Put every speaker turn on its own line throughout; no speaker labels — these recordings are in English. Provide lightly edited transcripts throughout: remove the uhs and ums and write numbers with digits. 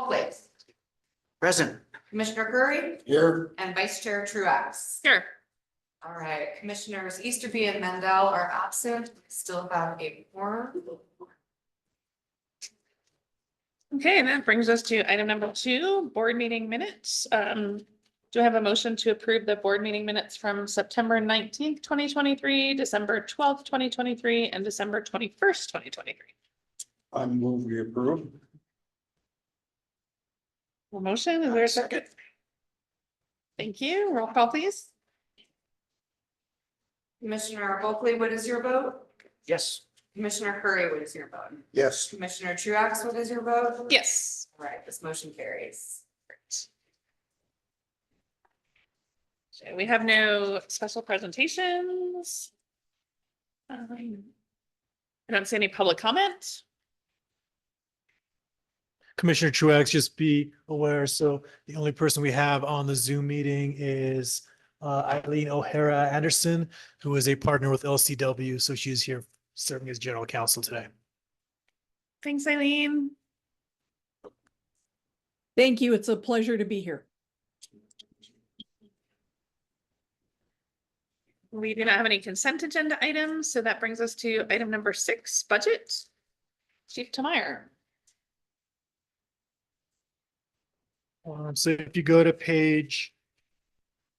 Place.
Present.
Commissioner Curry
Here.
and Vice Chair Truax.
Sure.
All right, Commissioners Easterby and Mendel are absent. We still have a quorum.
Okay, and that brings us to item number 2, board meeting minutes. Do I have a motion to approve the board meeting minutes from September 19th, 2023, December 12th, 2023, and December 21st, 2023?
I move we approve.
A motion, is there a second? Thank you. Roll call, please.
Commissioner Oakley, what is your vote?
Yes.
Commissioner Curry, what is your vote?
Yes.
Commissioner Truax, what is your vote?
Yes.
All right, this motion carries.
So we have no special presentations. I don't see any public comment.
Commissioner Truax, just be aware, so the only person we have on the Zoom meeting is Eileen O'Hara Anderson, who is a partner with LCW, so she's here serving as general counsel today.
Thanks, Eileen.
Thank you. It's a pleasure to be here.
We do not have any consent agenda items, so that brings us to item number 6, budget. Chief Tameyer.
So if you go to page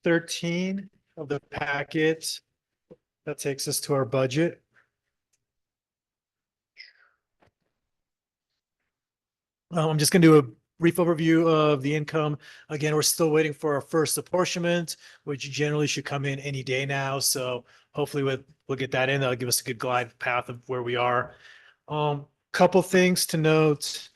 13 of the packet, that takes us to our budget. I'm just going to do a brief overview of the income. Again, we're still waiting for our first apportionment, which generally should come in any day now. So hopefully we'll get that in. That'll give us a good glide path of where we are. Couple things to note.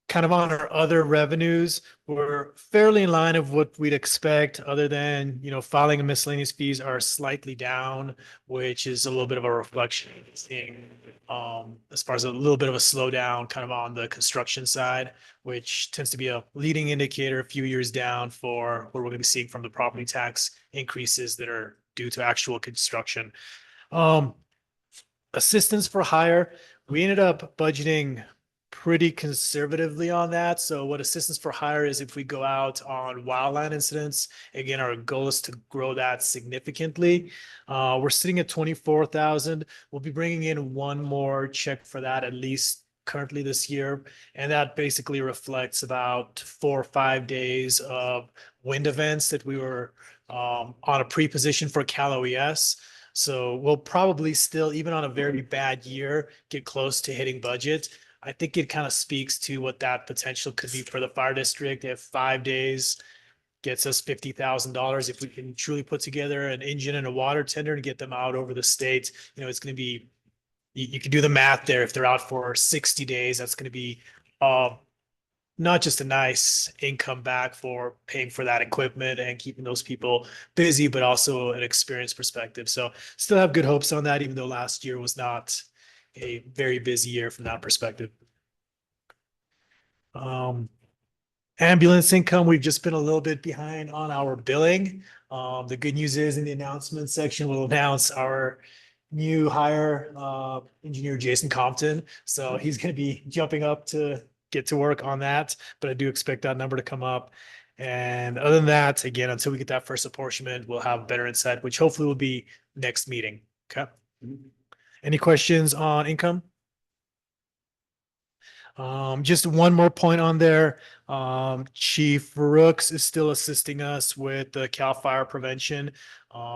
Kind of on our other revenues, we're fairly in line of what we'd expect, other than, filing and miscellaneous fees are slightly down, which is a little bit of a reflection seeing, as far as a little bit of a slowdown kind of on the construction side, which tends to be a leading indicator a few years down for what we're going to be seeing from the property tax increases that are due to actual construction. Assistance for hire, we ended up budgeting pretty conservatively on that. So what assistance for hire is, if we go out on wildland incidents, again, our goal is to grow that significantly. We're sitting at 24,000. We'll be bringing in one more check for that, at least currently this year. And that basically reflects about 4 or 5 days of wind events that we were on a pre-position for Cal OES. So we'll probably still, even on a very bad year, get close to hitting budget. I think it kind of speaks to what that potential could be for the fire district. If 5 days gets us $50,000, if we can truly put together an engine and a water tender and get them out over the state, it's going to be, you can do the math there. If they're out for 60 days, that's going to be not just a nice income back for paying for that equipment and keeping those people busy, but also an experience perspective. So still have good hopes on that, even though last year was not a very busy year from that perspective. Ambulance income, we've just been a little bit behind on our billing. The good news is, in the announcement section, we'll announce our new hire, engineer Jason Compton. So he's going to be jumping up to get to work on that, but I do expect that number to come up. And other than that, again, until we get that first apportionment, we'll have better insight, which hopefully will be next meeting. Okay. Any questions on income? Just one more point on there. Chief Rooks is still assisting us with the CAL FIRE prevention.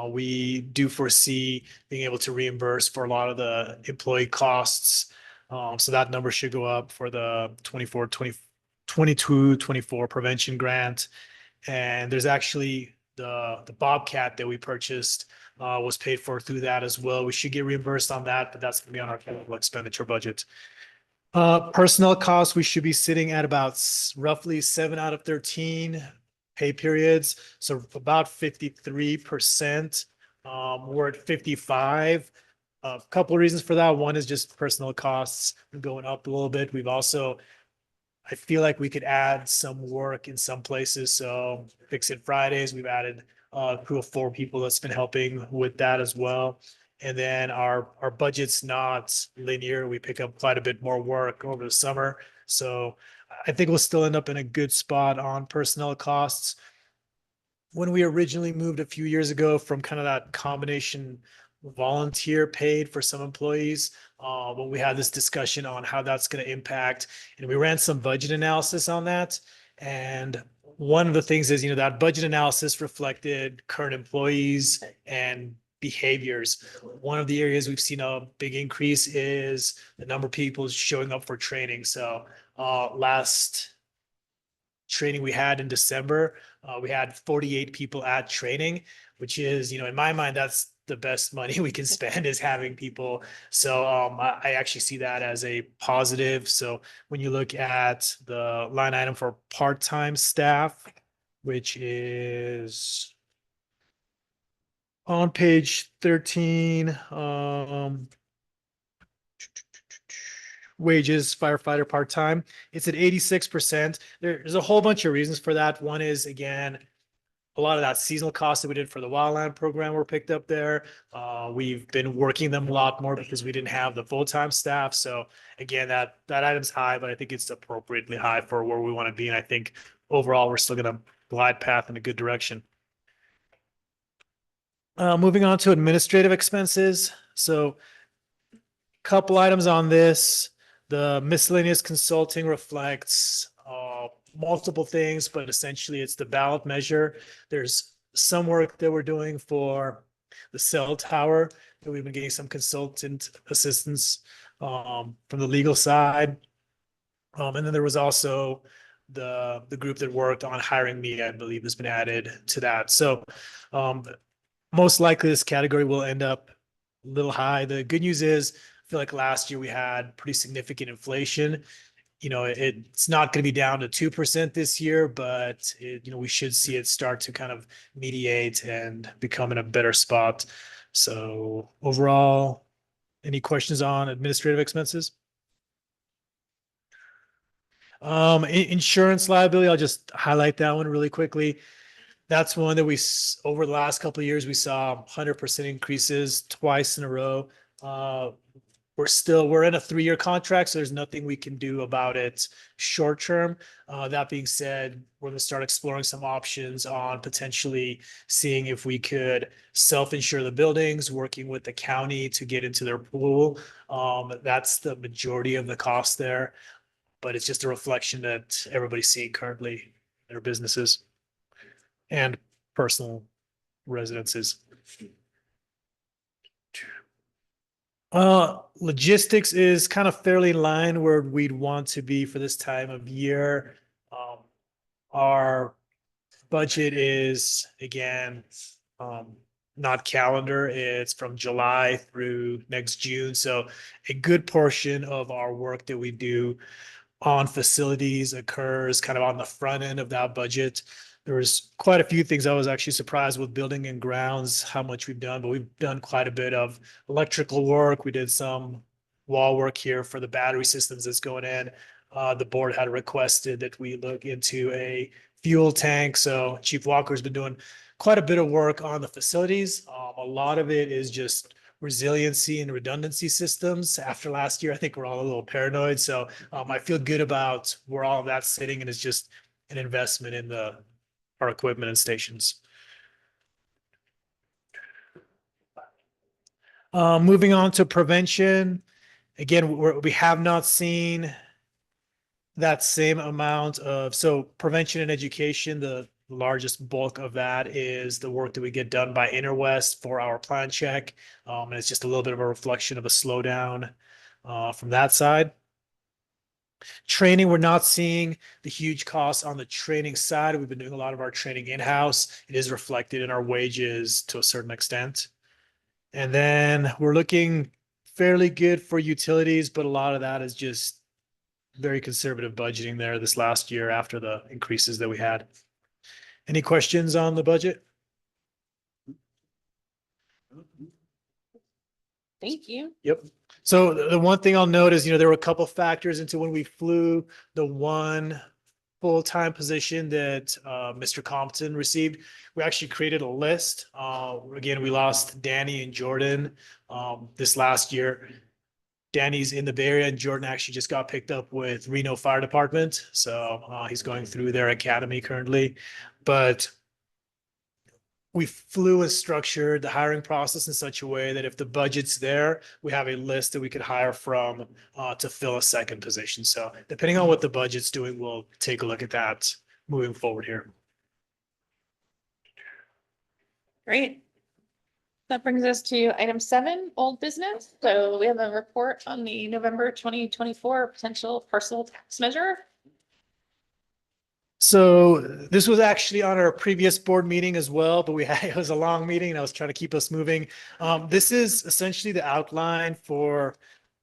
We do foresee being able to reimburse for a lot of the employee costs. So that number should go up for the 22-24 prevention grant. And there's actually the Bobcat that we purchased was paid for through that as well. We should get reimbursed on that, but that's going to be on our capital expenditure budget. Personnel costs, we should be sitting at about roughly 7 out of 13 pay periods. So about 53%. We're at 55. A couple of reasons for that. One is just personnel costs going up a little bit. We've also, I feel like we could add some work in some places. So Fix It Fridays, we've added a crew of 4 people that's been helping with that as well. And then our budget's not linear. We pick up quite a bit more work over the summer. So I think we'll still end up in a good spot on personnel costs. When we originally moved a few years ago from kind of that combination volunteer paid for some employees, when we had this discussion on how that's going to impact, and we ran some budget analysis on that. And one of the things is, that budget analysis reflected current employees and behaviors. One of the areas we've seen a big increase is the number of people showing up for training. So last training we had in December, we had 48 people at training, which is, in my mind, that's the best money we can spend is having people. So I actually see that as a positive. So when you look at the line item for part-time staff, which is on page 13, wages firefighter part-time, it's at 86%. There's a whole bunch of reasons for that. One is, again, a lot of that seasonal costs that we did for the wildland program were picked up there. We've been working them a lot more because we didn't have the full-time staff. So again, that item's high, but I think it's appropriately high for where we want to be. And I think overall, we're still going to glide path in a good direction. Moving on to administrative expenses. So couple items on this. The miscellaneous consulting reflects multiple things, but essentially it's the ballot measure. There's some work that we're doing for the cell tower that we've been getting some consultant assistance from the legal side. And then there was also the group that worked on hiring me, I believe, has been added to that. So most likely this category will end up a little high. The good news is, I feel like last year we had pretty significant inflation. It's not going to be down to 2% this year, but we should see it start to kind of mediate and become in a better spot. So overall, any questions on administrative expenses? Insurance liability, I'll just highlight that one really quickly. That's one that over the last couple of years, we saw 100% increases twice in a row. We're in a 3-year contract, so there's nothing we can do about it short term. That being said, we're going to start exploring some options on potentially seeing if we could self-insure the buildings, working with the county to get into their pool. That's the majority of the cost there, but it's just a reflection that everybody's seeing currently in their businesses and personal residences. Logistics is kind of fairly in line where we'd want to be for this time of year. Our budget is, again, not calendar, it's from July through next June. So a good portion of our work that we do on facilities occurs kind of on the front end of that budget. There was quite a few things I was actually surprised with building and grounds, how much we've done, but we've done quite a bit of electrical work. We did some wall work here for the battery systems that's going in. The board had requested that we look into a fuel tank. So Chief Walker's been doing quite a bit of work on the facilities. A lot of it is just resiliency and redundancy systems. After last year, I think we're all a little paranoid. So I feel good about where all of that's sitting, and it's just an investment in our equipment and stations. Moving on to prevention. Again, we have not seen that same amount of, so prevention and education, the largest bulk of that is the work that we get done by Interwest for our plan check. And it's just a little bit of a reflection of a slowdown from that side. Training, we're not seeing the huge costs on the training side. We've been doing a lot of our training in-house. It is reflected in our wages to a certain extent. And then we're looking fairly good for utilities, but a lot of that is just very conservative budgeting there this last year after the increases that we had. Any questions on the budget?
Thank you.
Yep. So the one thing I'll note is, there were a couple factors into when we flew the one full-time position that Mr. Compton received. We actually created a list. Again, we lost Danny and Jordan this last year. Danny's in the Bay Area, and Jordan actually just got picked up with Reno Fire Department. So he's going through their academy currently. But we flew and structured the hiring process in such a way that if the budget's there, we have a list that we could hire from to fill a second position. So depending on what the budget's doing, we'll take a look at that moving forward here.
Great. That brings us to item 7, old business. So we have a report on the November 2024 potential parcel tax measure.
So this was actually on our previous board meeting as well, but it was a long meeting and I was trying to keep us moving. This is essentially the outline for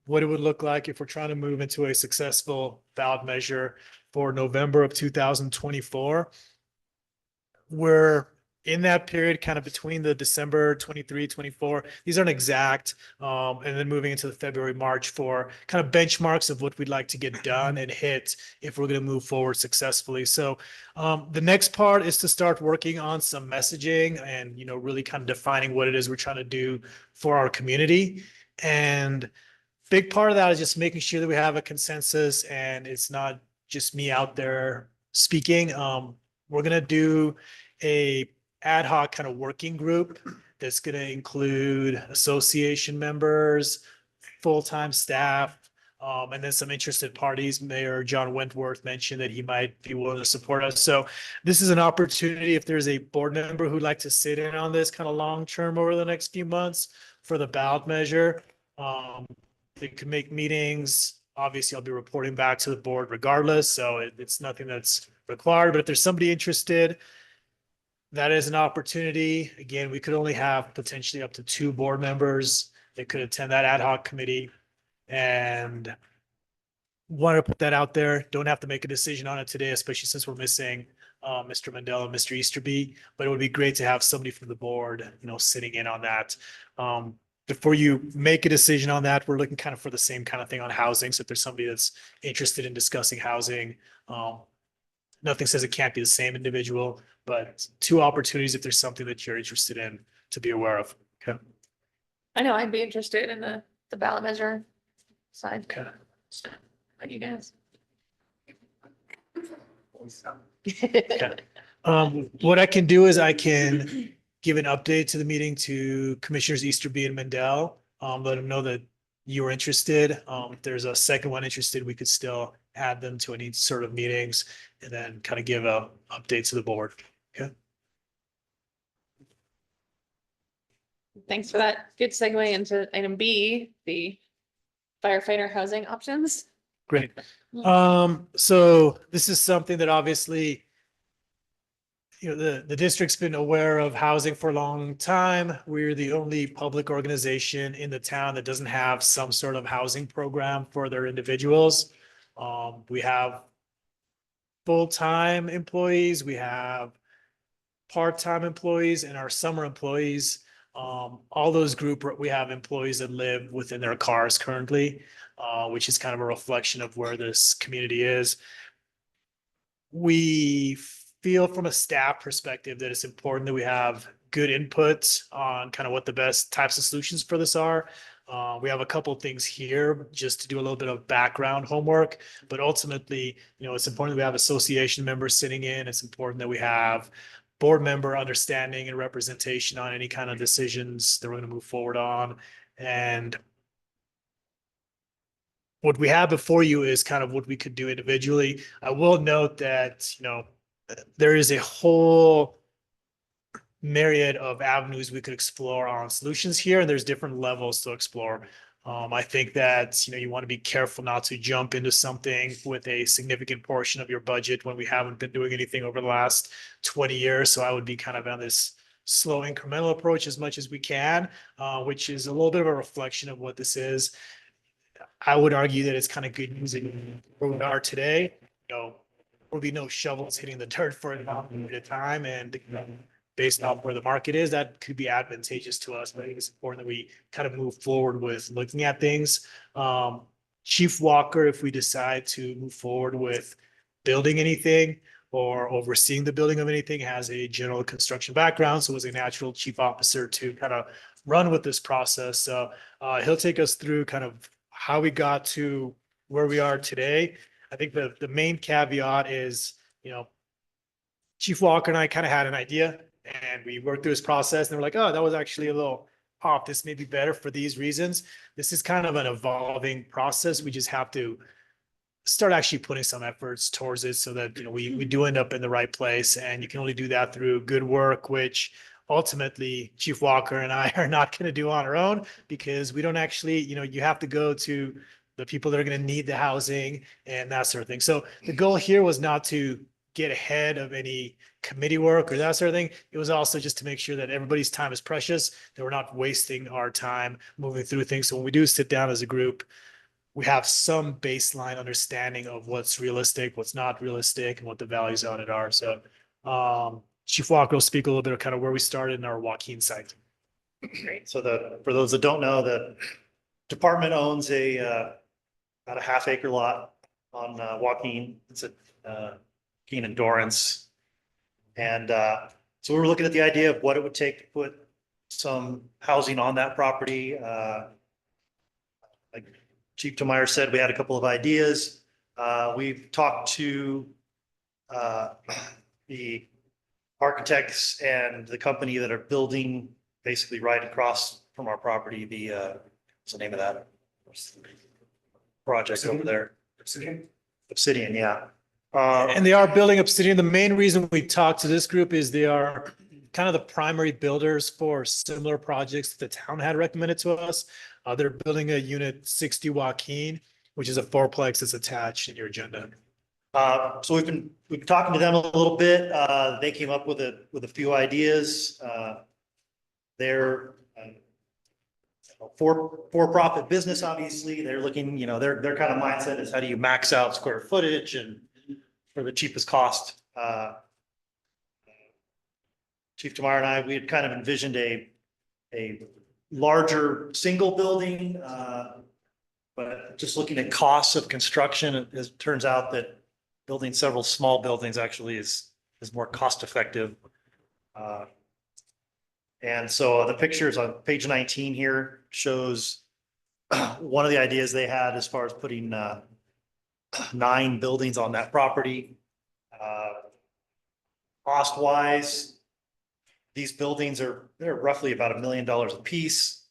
what it would look like if we're trying to move into a successful ballot measure for November of 2024. We're in that period, kind of between the December 23, 24. These aren't exact. And then moving into the February, March for kind of benchmarks of what we'd like to get done and hit if we're going to move forward successfully. So the next part is to start working on some messaging and, really kind of defining what it is we're trying to do for our community. And big part of that is just making sure that we have a consensus and it's not just me out there speaking. We're going to do a ad hoc kind of working group that's going to include association members, full-time staff, and then some interested parties. Mayor John Wentworth mentioned that he might be willing to support us. So this is an opportunity if there's a board member who'd like to sit in on this kind of long-term over the next few months for the ballot measure. They could make meetings. Obviously, I'll be reporting back to the board regardless. So it's nothing that's required, but if there's somebody interested, that is an opportunity. Again, we could only have potentially up to 2 board members that could attend that ad hoc committee, and want to put that out there. Don't have to make a decision on it today, especially since we're missing Mr. Mandela and Mr. Easterby, but it would be great to have somebody from the board, sitting in on that. Before you make a decision on that, we're looking kind of for the same kind of thing on housing. So if there's somebody that's interested in discussing housing, nothing says it can't be the same individual, but 2 opportunities if there's something that you're interested in to be aware of. Okay.
I know I'd be interested in the ballot measure side.
Okay.
How do you guys?
Okay. What I can do is I can give an update to the meeting to Commissioners Easterby and Mendel. Let them know that you were interested. If there's a second one interested, we could still add them to any sort of meetings and then kind of give a update to the board. Okay.
Thanks for that. Good segue into item B, the firefighter housing options.
Great. So this is something that obviously, the district's been aware of housing for a long time. We're the only public organization in the town that doesn't have some sort of housing program for their individuals. We have full-time employees, we have part-time employees, and our summer employees. All those we have employees that live within their cars currently, which is kind of a reflection of where this community is. We feel from a staff perspective that it's important that we have good input on kind of what the best types of solutions for this are. We have a couple of things here just to do a little bit of background homework, but ultimately, it's important that we have association members sitting in. It's important that we have board member understanding and representation on any kind of decisions that we're going to move forward on. And what we have before you is kind of what we could do individually. I will note that, there is a whole myriad of avenues we could explore on solutions here, and there's different levels to explore. I think that, you want to be careful not to jump into something with a significant portion of your budget when we haven't been doing anything over the last 20 years. So I would be kind of on this slow incremental approach as much as we can, which is a little bit of a reflection of what this is. I would argue that it's kind of good news where we are today. There'll be no shovels hitting the dirt for a long period of time, and based on where the market is, that could be advantageous to us. But I think it's important that we kind of move forward with looking at things. Chief Walker, if we decide to move forward with building anything or overseeing the building of anything, has a general construction background, so was a natural chief officer to kind of run with this process. So he'll take us through kind of how we got to where we are today, I think the main caveat is, Chief Walker and I kind of had an idea and we worked through this process and we're like, oh, that was actually a little off. This may be better for these reasons. This is kind of an evolving process. We just have to start actually putting some efforts towards it so that, we do end up in the right place. And you can only do that through good work, which ultimately Chief Walker and I are not going to do on our own because we don't actually, you have to go to the people that are going to need the housing and that sort of thing. So the goal here was not to get ahead of any committee work or that sort of thing. It was also just to make sure that everybody's time is precious, that we're not wasting our time moving through things. So when we do sit down as a group, we have some baseline understanding of what's realistic, what's not realistic, and what the values on it are. So Chief Walker will speak a little bit of kind of where we started in our Joaquin site.
Great.
So for those that don't know, the department owns about a half-acre lot on Joaquin. It's a Joaquin and Dorrance. And so we were looking at the idea of what it would take to put some housing on that property. Like Chief Tomeyer said, we had a couple of ideas. We've talked to the architects and the company that are building basically right across from our property, what's the name of that project over there? Obsidian, yeah.
And they are building Obsidian. The main reason we talked to this group is they are kind of the primary builders for similar projects that the town had recommended to us. They're building a unit 60 Joaquin, which is a fourplex that's attached in your agenda.
So we've been talking to them a little bit. They came up with a few ideas. They're for-profit business, obviously. They're looking, their kind of mindset is how do you max out square footage and for the cheapest cost. Chief Tomeyer and I, we had kind of envisioned a larger single building, but just looking at costs of construction, it turns out that building several small buildings actually is more cost effective. And so the pictures on page 19 here shows one of the ideas they had as far as putting 9 buildings on that property. Cost wise, these buildings they're roughly about $1 million a piece.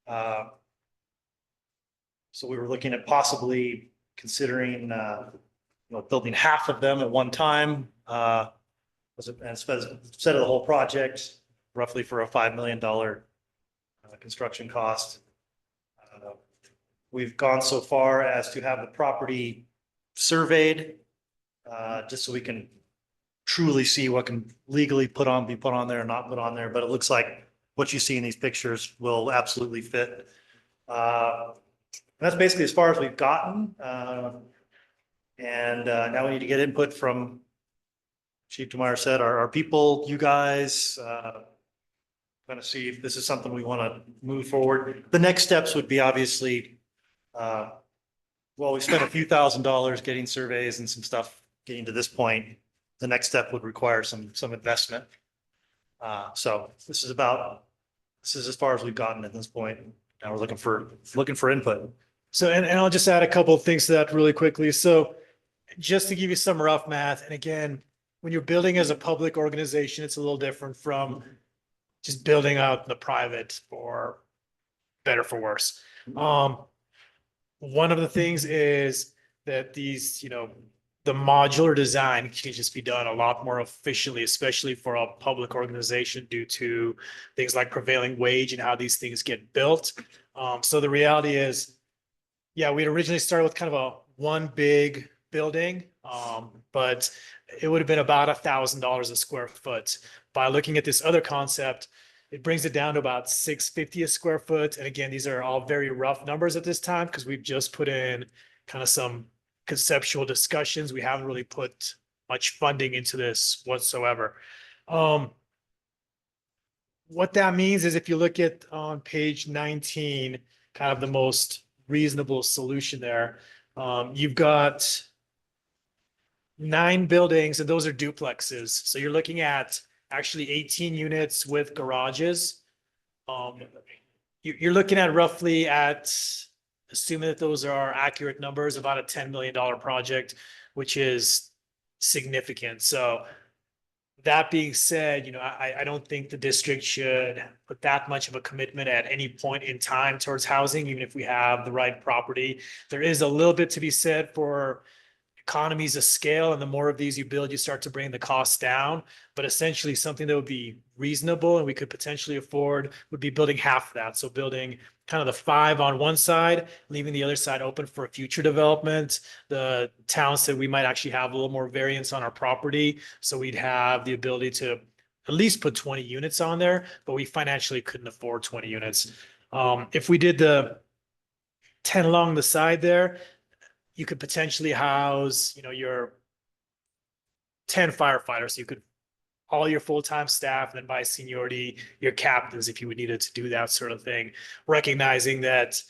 So we were looking at possibly considering building half of them at one time, instead of the whole project, roughly for a $5 million construction cost. We've gone so far as to have the property surveyed, just so we can truly see what can legally be put on there and not put on there. But it looks like what you see in these pictures will absolutely fit. That's basically as far as we've gotten. And now we need to get input from Chief Tomeyer said, our people, you guys, kind of see if this is something we want to move forward. The next steps would be obviously, we spent a few $1,000s getting surveys and some stuff getting to this point. The next step would require some investment. So this is as far as we've gotten at this point. Now we're looking for input.
So, and I'll just add a couple of things to that really quickly. So just to give you some rough math, and again, when you're building as a public organization, it's a little different from just building out the private for better for worse. One of the things is that these, the modular design can just be done a lot more efficiently, especially for a public organization due to things like prevailing wage and how these things get built. So the reality is, we'd originally started with kind of a one big building, but it would have been about $1,000 a square foot. By looking at this other concept, it brings it down to about $650 a square foot. And again, these are all very rough numbers at this time because we've just put in kind of some conceptual discussions. We haven't really put much funding into this whatsoever. What that means is if you look at on page 19, kind of the most reasonable solution there, you've got 9 buildings and those are duplexes. So you're looking at actually 18 units with garages. You're looking at roughly at assuming that those are accurate numbers, about a $10 million project, which is significant. So that being said, I don't think the district should put that much of a commitment at any point in time towards housing, even if we have the right property. There is a little bit to be said for economies of scale, and the more of these you build, you start to bring the costs down. But essentially, something that would be reasonable and we could potentially afford would be building half of that. So building kind of the 5 on one side, leaving the other side open for future development. The town said we might actually have a little more variance on our property, so we'd have the ability to at least put 20 units on there, but we financially couldn't afford 20 units. If we did the 10 along the side there, you could potentially house, your 10 firefighters. You could all your full-time staff, and then by seniority, your captains, if you would need it to do that sort of thing. Recognizing that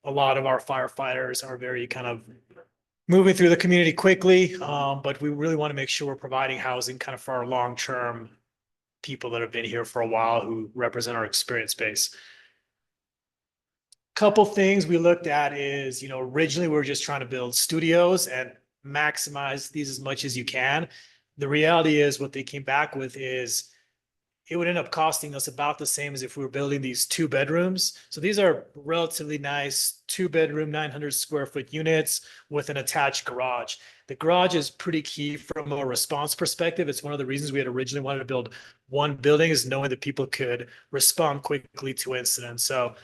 a lot of our firefighters are very kind of moving through the community quickly, but we really want to make sure we're providing housing kind of for our long-term people that have been here for a while who represent our experience base. Couple things we looked at is, originally we were just trying to build studios and maximize these as much as you can. The reality is what they came back with is it would end up costing us about the same as if we were building these 2 bedrooms. So these are relatively nice 2-bedroom, 900 square foot units with an attached garage. The garage is pretty key from a response perspective. It's one of the reasons we had originally wanted to build one building, is knowing that people could respond quickly to incidents. So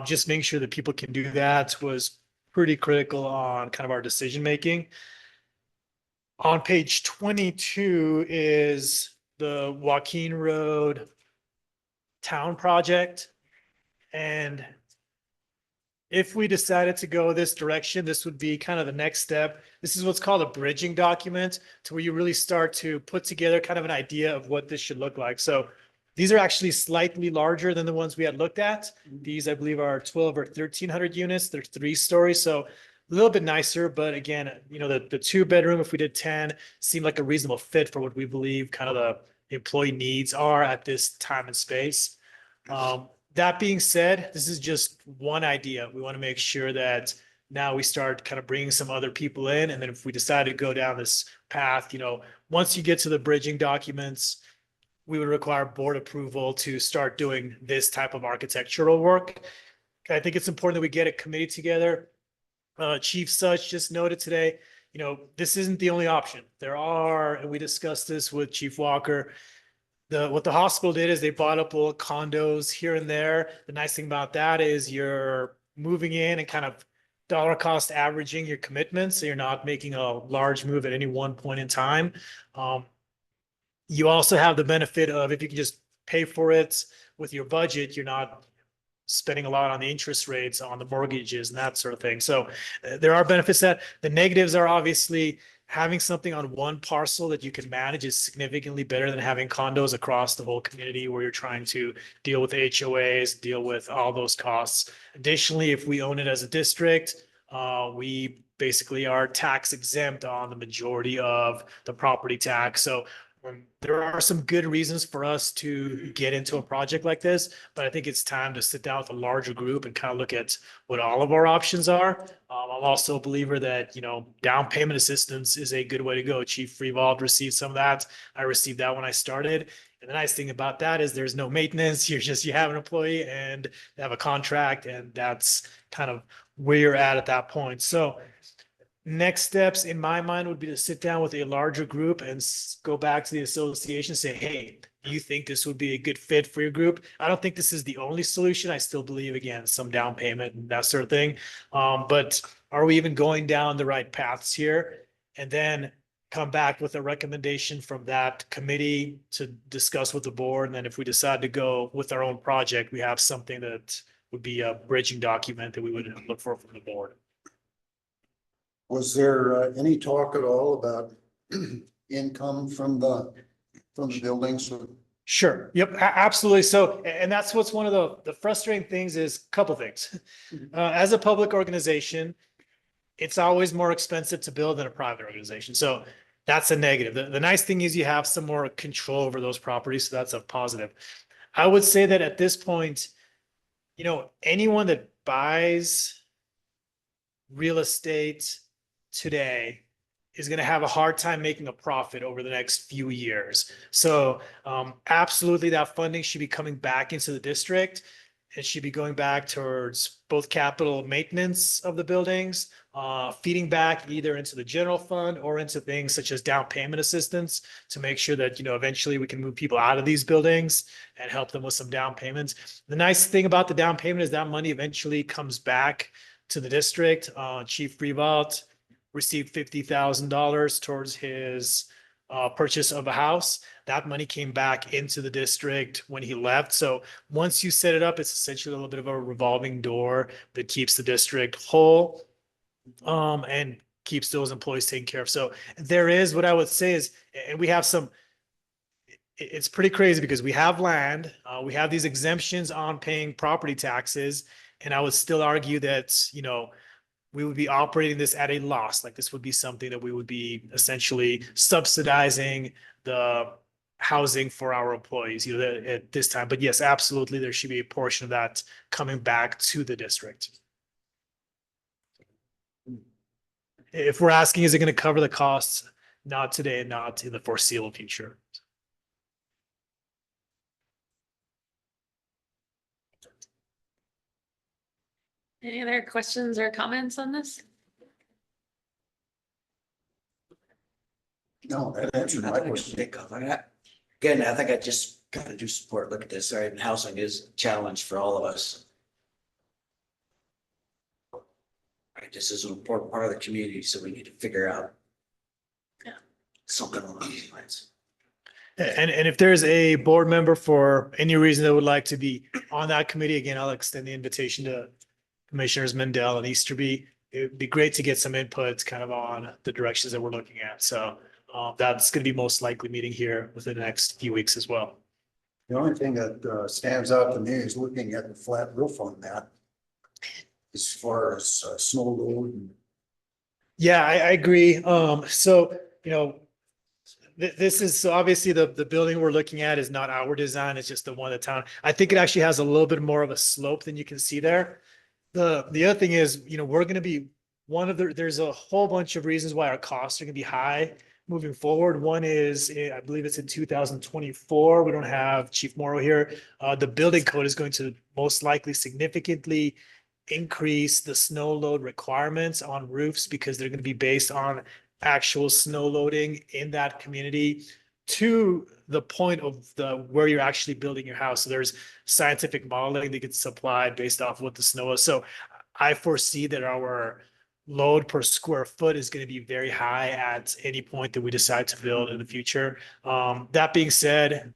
just making sure that people can do that was pretty critical on kind of our decision making. On page 22 is the Joaquin Road town project. And if we decided to go this direction, this would be kind of the next step. This is what's called a bridging document, to where you really start to put together kind of an idea of what this should look like. So these are actually slightly larger than the ones we had looked at. These, I believe, are 12 or 1,300 units. They're 3 stories. So a little bit nicer, but again, the 2-bedroom, if we did 10, seemed like a reasonable fit for what we believe kind of the employee needs are at this time and space. That being said, this is just one idea. We want to make sure that now we start kind of bringing some other people in. And then if we decide to go down this path, once you get to the bridging documents, we would require board approval to start doing this type of architectural work. I think it's important that we get a committee together. Chief Such just noted today, this isn't the only option. There are, and we discussed this with Chief Walker, what the hospital did is they bought up little condos here and there. The nice thing about that is you're moving in and kind of dollar cost averaging your commitments. So you're not making a large move at any one point in time. You also have the benefit of, if you can just pay for it with your budget, you're not spending a lot on the interest rates on the mortgages and that sort of thing. So there are benefits. That the negatives are obviously having something on one parcel that you can manage is significantly better than having condos across the whole community where you're trying to deal with HOAs, deal with all those costs. Additionally, if we own it as a district, we basically are tax exempt on the majority of the property tax. So there are some good reasons for us to get into a project like this, but I think it's time to sit down with a larger group and kind of look at what all of our options are. I'm also a believer that, down payment assistance is a good way to go. Chief Freevold received some of that. I received that when I started. And the nice thing about that is there's no maintenance. You have an employee and they have a contract, and that's kind of where you're at that point. So next steps in my mind would be to sit down with a larger group and go back to the association and say, hey, do you think this would be a good fit for your group? I don't think this is the only solution. I still believe, again, some down payment and that sort of thing. But are we even going down the right paths here? And then come back with a recommendation from that committee to discuss with the board. And then if we decide to go with our own project, we have something that would be a bridging document that we would look for from the board.
Was there any talk at all about income from the buildings?
Sure. Yep. Absolutely. So, and that's what's one of the frustrating things is a couple things. As a public organization, it's always more expensive to build than a private organization. So that's a negative. The nice thing is you have some more control over those properties. So that's a positive. I would say that at this point, anyone that buys real estate today is going to have a hard time making a profit over the next few years. So absolutely that funding should be coming back into the district. It should be going back towards both capital maintenance of the buildings, feeding back either into the general fund or into things such as down payment assistance to make sure that, eventually we can move people out of these buildings and help them with some down payments. The nice thing about the down payment is that money eventually comes back to the district. Chief Freevault received $50,000 towards his purchase of a house. That money came back into the district when he left. So once you set it up, it's essentially a little bit of a revolving door that keeps the district whole and keeps those employees taken care of. So there is what I would say is, and we have some, it's pretty crazy because we have land, we have these exemptions on paying property taxes. And I would still argue that, we would be operating this at a loss. Like this would be something that we would be essentially subsidizing the housing for our employees, at this time. But yes, absolutely, there should be a portion of that coming back to the district. If we're asking, is it going to cover the costs? Not today and not in the foreseeable future.
Any other questions or comments on this?
No, that answered my question.
Again, I think I just gotta do support, look at this, right, and housing is a challenge for all of us. Right, this is an important part of the community, so we need to figure out.
Yeah.
Something along these lines.
And if there's a board member for any reason that would like to be on that committee, again, I'll extend the invitation to Commissioners Mendel and Easterby. It would be great to get some inputs kind of on the directions that we're looking at. So that's going to be most likely meeting here within the next few weeks as well.
The only thing that stands out to me is looking at the flat roof on that. As far as snow load and
Yeah, I agree. So, this is, so obviously the building we're looking at is not our design. It's just the one in town. I think it actually has a little bit more of a slope than you can see there. The other thing is, we're going to be there's a whole bunch of reasons why our costs are going to be high moving forward. One is, I believe it's in 2024. We don't have Chief Morrow here. The building code is going to most likely significantly increase the snow load requirements on roofs because they're going to be based on actual snow loading in that community to the point of where you're actually building your house. So there's scientific modeling that gets supplied based off what the snow is. So I foresee that our load per square foot is going to be very high at any point that we decide to build in the future. That being said,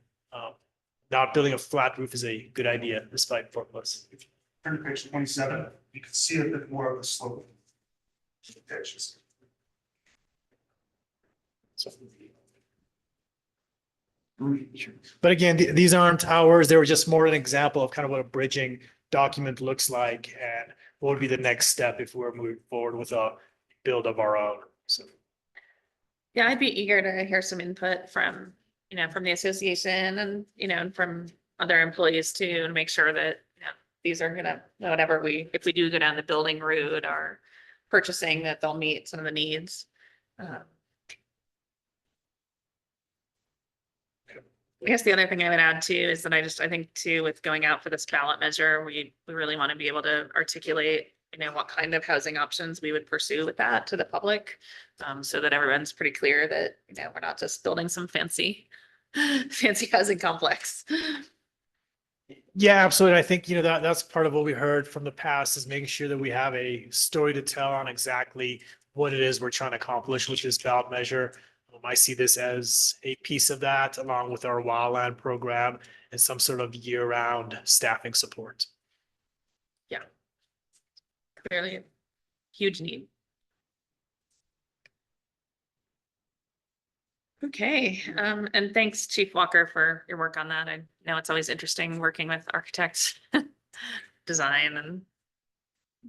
not building a flat roof is a good idea despite forklifts.
Turn to page 27, you can see a bit more of the slope. Pitches.
But again, these aren't ours. They were just more an example of kind of what a bridging document looks like and what would be the next step if we were moving forward with a build of our own. So.
Yeah, I'd be eager to hear some input from, from the association and, and from other employees too, and make sure that, these are gonna, whatever if we do go down the building route or purchasing, that they'll meet some of the needs. I guess the other thing I would add too is that I think too, with going out for this ballot measure, we really want to be able to articulate, what kind of housing options we would pursue with that to the public. So that everyone's pretty clear that, we're not just building some fancy housing complex.
Yeah, absolutely. I think, that's part of what we heard from the past is making sure that we have a story to tell on exactly what it is we're trying to accomplish with this ballot measure. I see this as a piece of that along with our wildland program and some sort of year-round staffing support.
Yeah. Clearly a huge need. Okay, and thanks Chief Walker for your work on that. I know it's always interesting working with architects, design and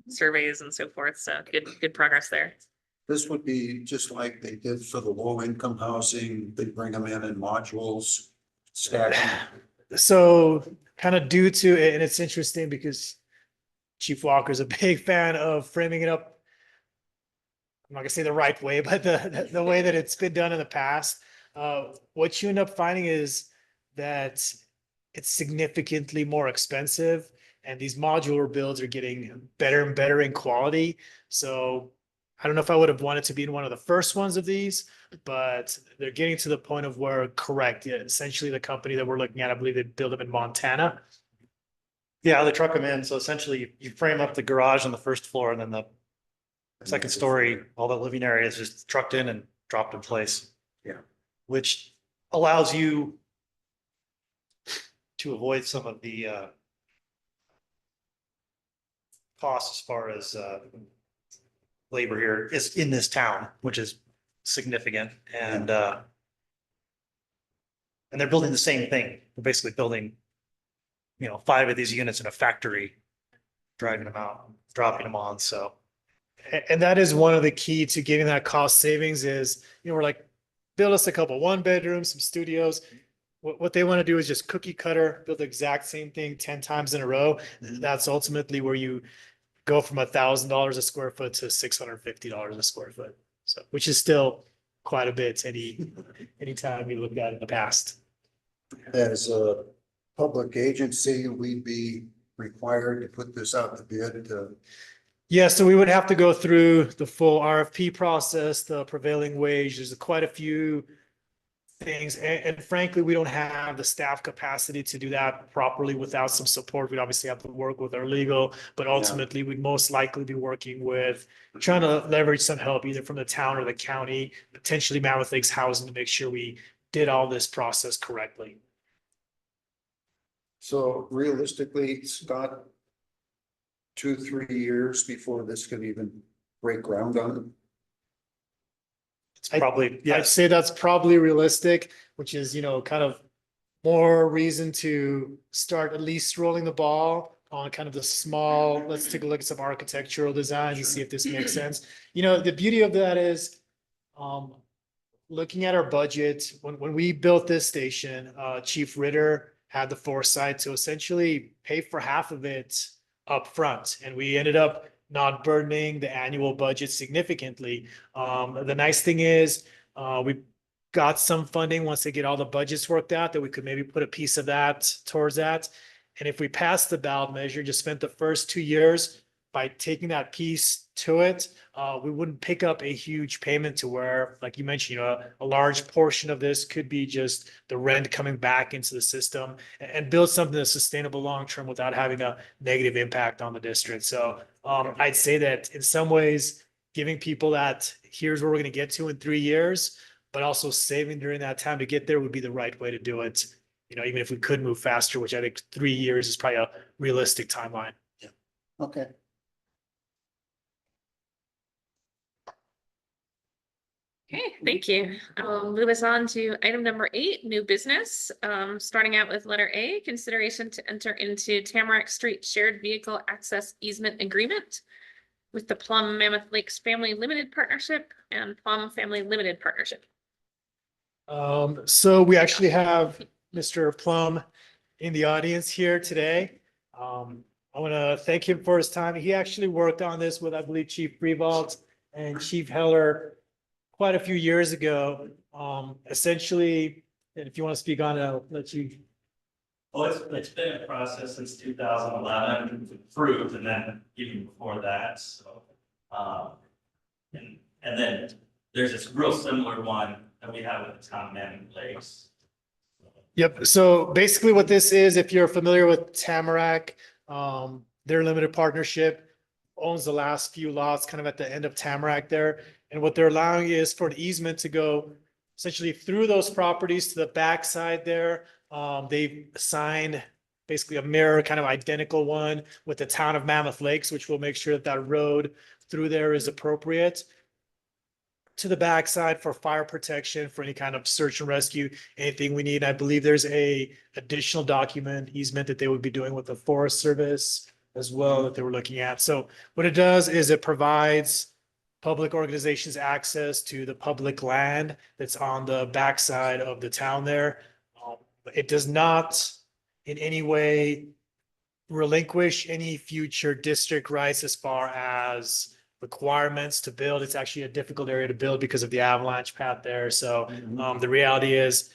surveys and so forth. So good progress there.
this would be just like they did for the low income housing. They bring them in modules, stack them.
So kind of due to, and it's interesting because Chief Walker's a big fan of framing it up I'm not gonna say the right way, but the way that it's been done in the past. What you end up finding is that it's significantly more expensive and these modular builds are getting better and better in quality. So I don't know if I would have wanted to be in one of the first ones of these, but they're getting to the point of where correct, yeah, essentially the company that we're looking at, I believe they build them in Montana.
Yeah, they truck them in. So essentially you frame up the garage on the first floor and then the second story, all the living area is just trucked in and dropped in place.
Yeah.
Which allows you to avoid some of the costs as far as labor here is in this town, which is significant. And they're building the same thing. They're basically building, 5 of these units in a factory, driving them out, dropping them on. So
And that is one of the key to getting that cost savings is, we're like, build us a couple, 1 bedroom, some studios. What they want to do is just cookie cutter, build the exact same thing 10 times in a row. That's ultimately where you go from $1,000 a square foot to $650 a square foot. So, which is still quite a bit anytime you look at it in the past.
As a public agency, we'd be required to put this out to bid.
Yeah, so we would have to go through the full RFP process, the prevailing wage. There's quite a few things. And frankly, we don't have the staff capacity to do that properly without some support. We'd obviously have to work with our legal, but ultimately we'd most likely be working with trying to leverage some help either from the town or the county, potentially Mammoth Lakes Housing to make sure we did all this process correctly.
So realistically, Scott, 2-3 years before this could even break ground on it.
it's probably,
I'd
yes,
say that's probably realistic, which is, kind of more reason to start at least rolling the ball on kind of the small, let's take a look at some architectural designs and see if this makes sense. The beauty of that is, looking at our budget, when we built this station, Chief Ritter had the foresight to essentially pay for half of it up front, and we ended up not burdening the annual budget significantly. The nice thing is, we got some funding once they get all the budgets worked out that we could maybe put a piece of that towards that. And if we passed the ballot measure, just spent the first 2 years by taking that piece to it, we wouldn't pick up a huge payment to where, like you mentioned, a large portion of this could be just the rent coming back into the system and build something that's sustainable long-term without having a negative impact on the district. So I'd say that in some ways, giving people that here's where we're going to get to in 3 years, but also saving during that time to get there would be the right way to do it. Even if we could move faster, which I think 3 years is probably a realistic timeline.
Okay.
Okay, thank you. I'll move us on to item number 8, new business. Starting out with letter A, consideration to enter into Tamarack Street Shared Vehicle Access Easement Agreement with the Plum Mammoth Lakes Family Limited Partnership and Plum Family Limited Partnership.
So we actually have Mr. Plum in the audience here today. I want to thank him for his time. He actually worked on this with, I believe, Chief Freevault and Chief Heller quite a few years ago. Essentially, and if you want to speak on it, I'll let you.
Well, it's been a process since 2011, approved, and then even before that, so. And then there's this real similar one that we have with the town of Mammoth Lakes.
Yep. So basically what this is, if you're familiar with Tamarack, their limited partnership owns the last few lots kind of at the end of Tamarack there. And what they're allowing is for an easement to go essentially through those properties to the backside there. They've signed basically a mirror kind of identical one with the town of Mammoth Lakes, which will make sure that that road through there is appropriate. To the backside for fire protection, for any kind of search and rescue, anything we need. I believe there's a additional document easement that they would be doing with the Forest Service as well that they were looking at. So what it does is it provides public organizations access to the public land that's on the backside of the town there. It does not in any way relinquish any future district rights as far as requirements to build. It's actually a difficult area to build because of the avalanche path there. So the reality is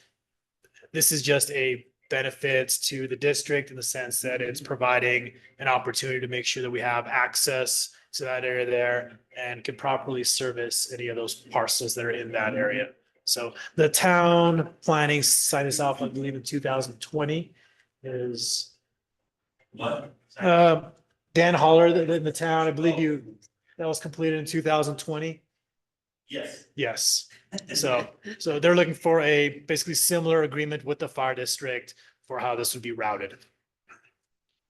this is just a benefit to the district in the sense that it's providing an opportunity to make sure that we have access to that area there and can properly service any of those parcels that are in that area. So the town planning signed this off, I believe, in 2020 is
What?
Dan Holler, in the town, I believe that was completed in 2020.
Yes.
Yes. So they're looking for a basically similar agreement with the fire district for how this would be routed.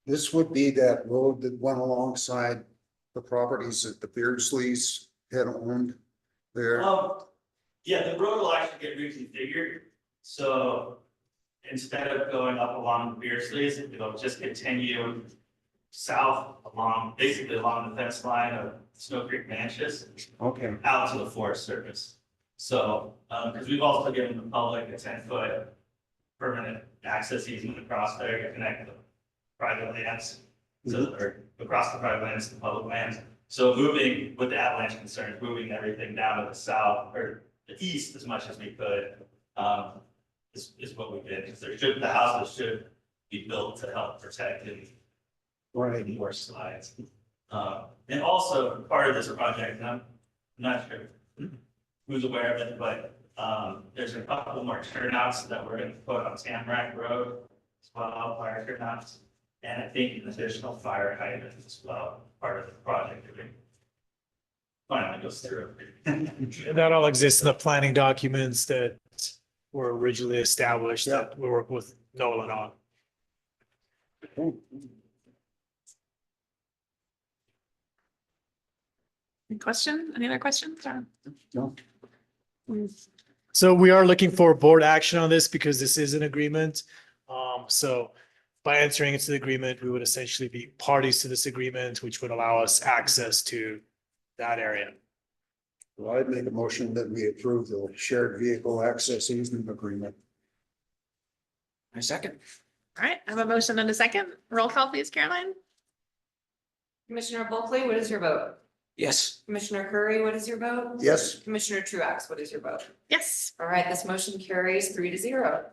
This would be that road that went alongside the properties that the Beardsleys had owned there.
Yeah, the road will actually get reconfigured, so instead of going up along the Beersley's, it'll just continue south along, basically along the fence line of Snow Creek Ranches
Okay.
out to the Forest Service. So, because we've also given the public a 10-foot permanent access easement across there to connect the private lands. So, or across the private lands to the public lands. So moving with the avalanche concerns, moving everything down to the south or the east as much as we could, is what we did. Because the houses should be built to help protect and
Right.
more slides. And also part of this project, and I'm not sure who's aware of it, but there's a couple more turnouts that we're gonna put on Tamarack Road as well, fire turnouts. And I think an additional fire hydrant as well, part of the project. If it finally goes through.
That all exists in the planning documents that were originally established that we work with Nolan on.
Any question? Any other questions? Or-
No.
So we are looking for board action on this because this is an agreement. So by entering into the agreement, we would essentially be parties to this agreement, which would allow us access to that area.
Well, I'd make a motion that we approve the shared vehicle access easement agreement.
My second.
All right, I have a motion and a second. Roll call, please, Caroline.
Commissioner Bulkley, what is your vote?
Yes.
Commissioner Curry, what is your vote?
Yes.
Commissioner Truax, what is your vote?
Yes,
All right, this motion carries 3-0.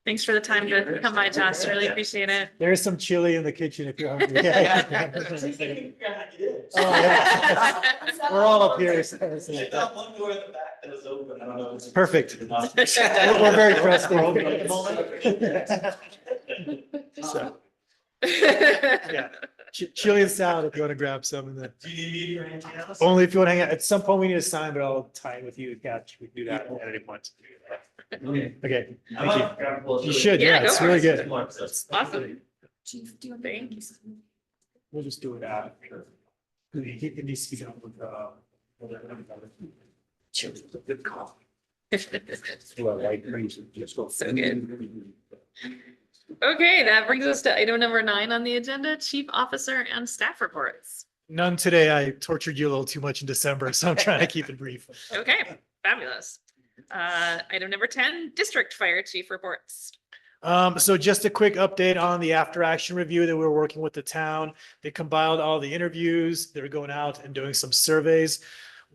thanks for the time to come by, Josh. Really appreciate it.
There's some chili in the kitchen if you're hungry. Oh,
yeah.
We're all up here.
I found one door in the back that was open. I don't know. if it's-
Perfect. We're very trusting. So, yeah, chili and salad if you want to grab some in there.
Do you need me for anything else?
Only if you want to hang out. At some point, we need to sign, but I'll tie in with you. Yeah, we can do that at any point.
Okay.
Okay,
I
thank you.
might grab a bowl of
You
chili.
should,
Yeah,
yeah,
go
it's
for
really
it.
good.
Awesome.
Chief, do you want
Thank you.
We'll just do it after. It needs to be done with, good coffee.
So good. Okay, that brings us to item number 9 on the agenda, chief officer and staff reports.
None today. I tortured you a little too much in December, so I'm trying to keep it brief.
Okay, fabulous. Item number 10, district fire chief reports.
So just a quick update on the after action review that we're working with the town. They compiled all the interviews. They're going out and doing some surveys.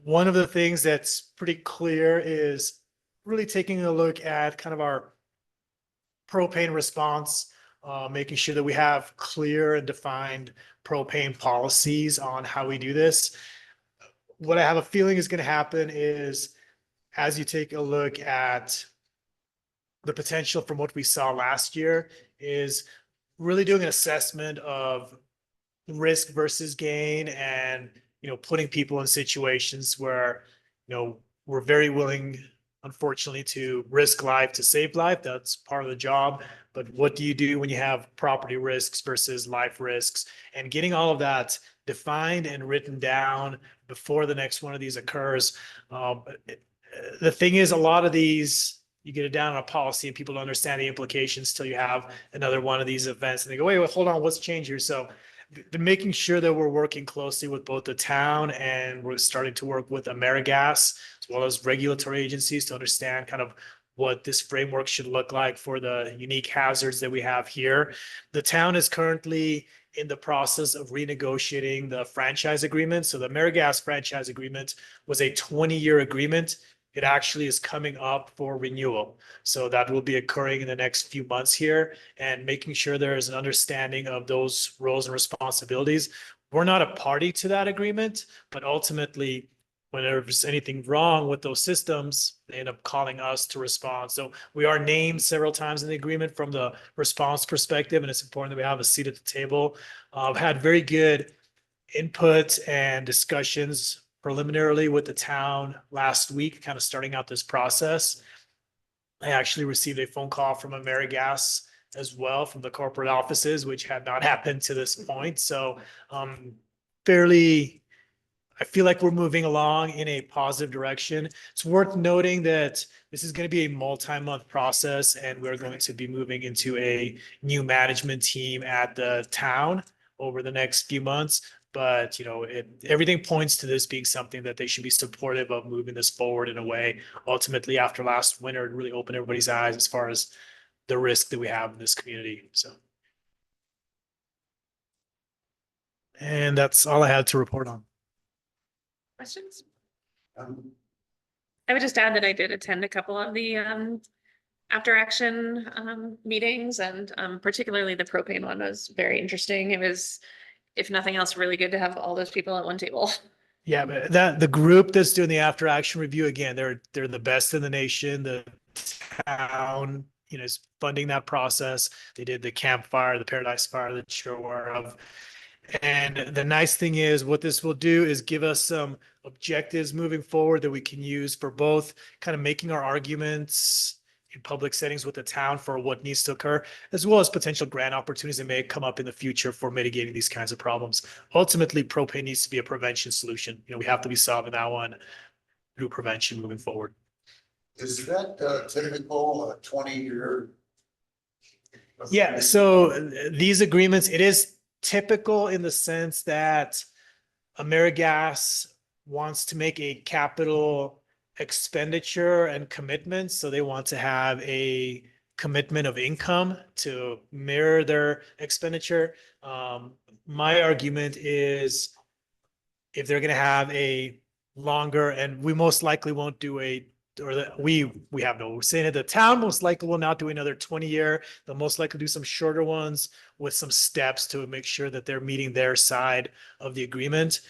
One of the things that's pretty clear is really taking a look at kind of our propane response, making sure that we have clear and defined propane policies on how we do this. What I have a feeling is going to happen is as you take a look at the potential from what we saw last year is really doing an assessment of risk versus gain and, putting people in situations where, we're very willing, unfortunately, to risk life to save life. That's part of the job. But what do you do when you have property risks versus life risks? And getting all of that defined and written down before the next one of these occurs. The thing is, a lot of these, you get it down on a policy and people don't understand the implications till you have another one of these events and they go, wait, hold on, what's changed here? So making sure that we're working closely with both the town and we're starting to work with AmeriGas as well as regulatory agencies to understand kind of what this framework should look like for the unique hazards that we have here. The town is currently in the process of renegotiating the franchise agreement. So the AmeriGas franchise agreement was a 20-year agreement. It actually is coming up for renewal. So that will be occurring in the next few months here, and making sure there is an understanding of those roles and responsibilities. We're not a party to that agreement, but ultimately, whenever there's anything wrong with those systems, they end up calling us to respond. So we are named several times in the agreement from the response perspective, and it's important that we have a seat at the table. I've had very good input and discussions preliminarily with the town last week, kind of starting out this process. I actually received a phone call from AmeriGas as well from the corporate offices, which had not happened to this point. So fairly, I feel like we're moving along in a positive direction. It's worth noting that this is going to be a multi-month process, and we're going to be moving into a new management team at the town over the next few months. But, everything points to this being something that they should be supportive of moving this forward in a way. Ultimately, after last winter, it really opened everybody's eyes as far as the risk that we have in this community. So. And that's all I had to report on.
Questions?
Um,
I would just add that I did attend a couple of the after action meetings, and particularly the propane one was very interesting. It was, if nothing else, really good to have all those people at one table.
Yeah, but the group that's doing the after action review, again, they're the best in the nation. The town, is funding that process. They did the campfire, the Paradise Fire that you're aware of. And the nice thing is, what this will do is give us some objectives moving forward that we can use for both kind of making our arguments in public settings with the town for what needs to occur, as well as potential grant opportunities that may come up in the future for mitigating these kinds of problems. Ultimately, propane needs to be a prevention solution. We have to be solving that one through prevention moving forward.
Is that typical 20-year?
Yeah, so these agreements, it is typical in the sense that AmeriGas wants to make a capital expenditure and commitment. So they want to have a commitment of income to mirror their expenditure. My argument is, if they're going to have a longer, and we most likely won't do we have no say in it. The town most likely will not do another 20-year. They'll most likely do some shorter ones with some steps to make sure that they're meeting their side of the agreement.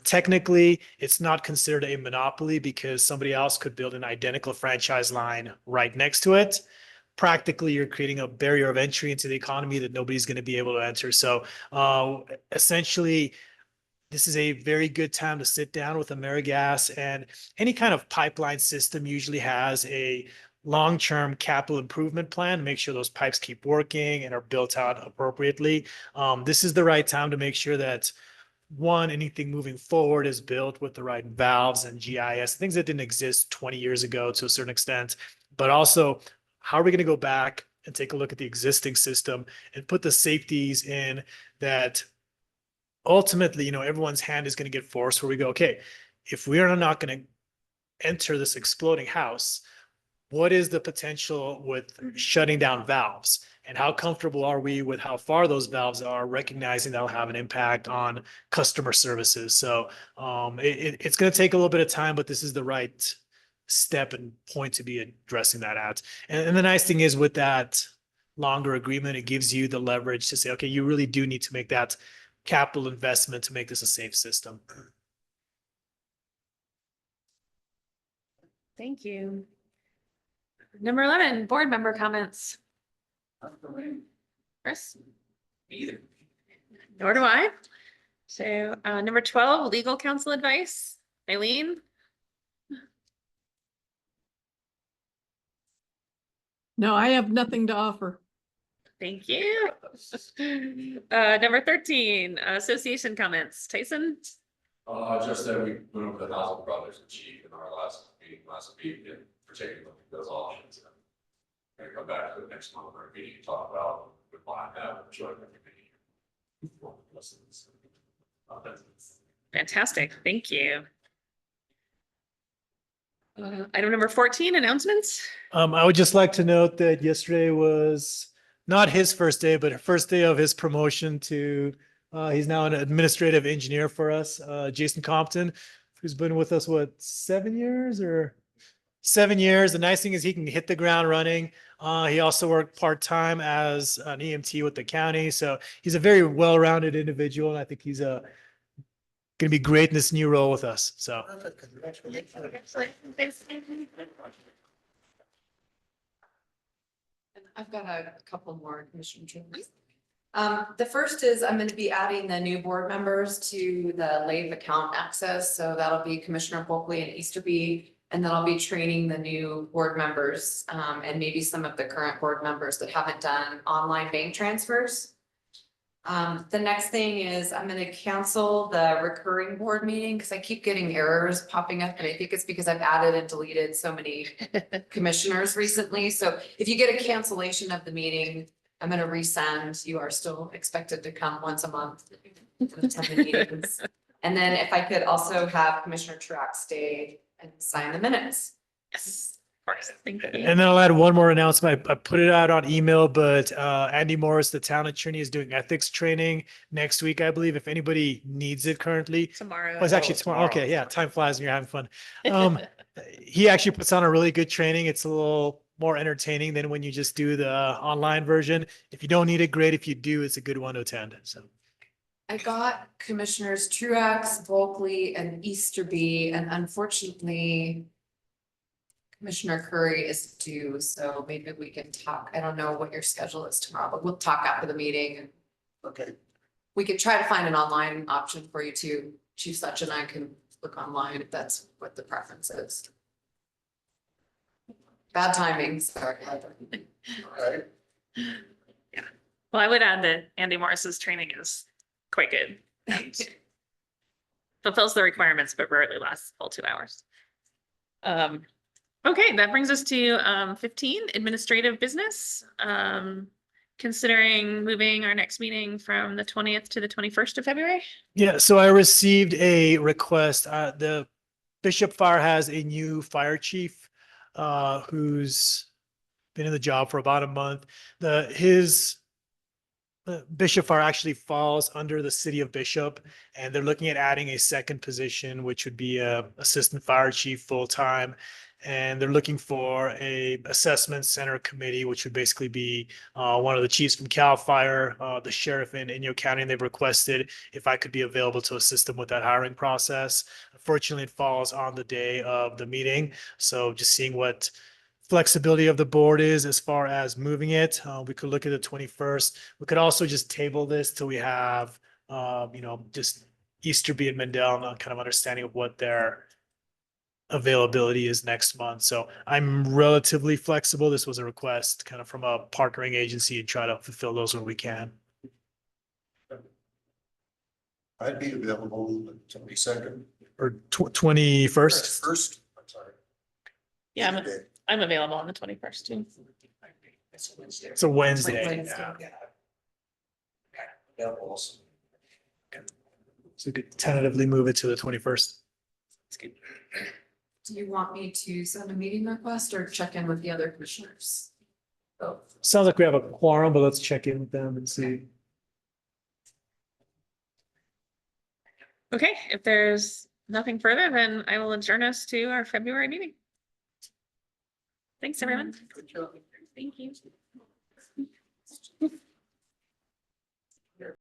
Technically, it's not considered a monopoly because somebody else could build an identical franchise line right next to it. Practically, you're creating a barrier of entry into the economy that nobody's going to be able to enter. So essentially, this is a very good time to sit down with AmeriGas, and any kind of pipeline system usually has a long-term capital improvement plan to make sure those pipes keep working and are built out appropriately. This is the right time to make sure that, one, anything moving forward is built with the right valves and GIS, things that didn't exist 20 years ago to a certain extent. But also, how are we going to go back and take a look at the existing system and put the safeties in that ultimately, everyone's hand is going to get forced, where we go, okay, if we are not going to enter this exploding house, what is the potential with shutting down valves? And how comfortable are we with how far those valves are, recognizing that'll have an impact on customer services? So it's going to take a little bit of time, but this is the right step and point to be addressing that at. And the nice thing is, with that longer agreement, it gives you the leverage to say, okay, you really do need to make that capital investment to make this a safe system.
Thank you. Number 11, board member comments. Chris?
Either.
Nor do I. So number 12, legal counsel advice. Eileen?
No, I have nothing to offer.
Thank you. Number 13, association comments. Tyson?
Just that we went over the housing projects with chief in our last week, and particularly those options. And come back to the next month, our meeting, and talk about what plan have, joint
Fantastic. Thank you. Item number 14, announcements.
I would just like to note that yesterday was not his first day, but first day of his promotion to, he's now an administrative engineer for us, Jason Compton, who's been with us, what, 7 years or? 7 years. The nice thing is he can hit the ground running. He also worked part-time as an EMT with the county. So he's a very well-rounded individual. And I think he's going to be great in this new role with us. So
And I've got a couple more commission changes. The first is I'm going to be adding the new board members to the LAVE account access. So that'll be Commissioner Bulkley and Easterby. And then I'll be training the new board members, and maybe some of the current board members that haven't done online bank transfers. The next thing is I'm gonna cancel the recurring board meeting because I keep getting errors popping up, and I think it's because I've added and deleted so many commissioners recently. So if you get a cancellation of the meeting, I'm gonna resend. You are still expected to come once a month to attend the meetings. And then if I could also have Commissioner Truax stay and sign the minutes.
Yes, of course. Thank you.
and then I'll add one more announcement. I put it out on email, but Andy Morris, the town attorney, is doing ethics training next week, I believe, if anybody needs it currently.
Tomorrow.
Oh, it's actually tomorrow. Okay, yeah, time flies when you're having fun. He actually puts on a really good training. It's a little more entertaining than when you just do the online version. If you don't need it, great. If you do, it's a good one to attend. So
I got Commissioners Truax, Bulkley, and Easterby, and unfortunately, Commissioner Curry is due, so maybe we can talk. I don't know what your schedule is tomorrow, but we'll talk after the meeting. And
Okay,
we could try to find an online option for you too. Chief Such and I can look online if that's what the preference is. Bad timing, sorry.
all right.
Well, I would add that Andy Morris's training is quite good and fulfills the requirements, but rarely lasts full 2 hours. Okay, that brings us to 15, administrative business. Considering moving our next meeting from the 20th to the 21st of February.
yeah, so I received a request. The Bishop Fire has a new fire chief who's been in the job for about a month. His Bishop Fire actually falls under the city of Bishop, and they're looking at adding a second position, which would be a assistant fire chief full-time. And they're looking for a assessment center committee, which would basically be one of the chiefs from CAL FIRE, the sheriff in Inyo County, and they've requested if I could be available to assist them with that hiring process. Unfortunately, it falls on the day of the meeting, so just seeing what flexibility of the board is as far as moving it. We could look at the 21st. We could also just table this till we have, just Easterby and Mendel, and kind of understanding of what their availability is next month. So I'm relatively flexible. This was a request kind of from a partnering agency and try to fulfill those when we can.
I'd be available the 22nd.
Or 21st.
First, I'm sorry.
Yeah,
Okay.
I'm available on the 21st too.
It's a Wednesday.
Wednesday.
Yeah, awesome.
So we could tentatively move it to the 21st.
Do you want me to send a meeting request or check in with the other commissioners? Both.
Sounds like we have a quorum, but let's check in with them and see.
Okay, if there's nothing further, then I will adjourn us to our February meeting. Thanks, everyone.
Good job.
Thank you.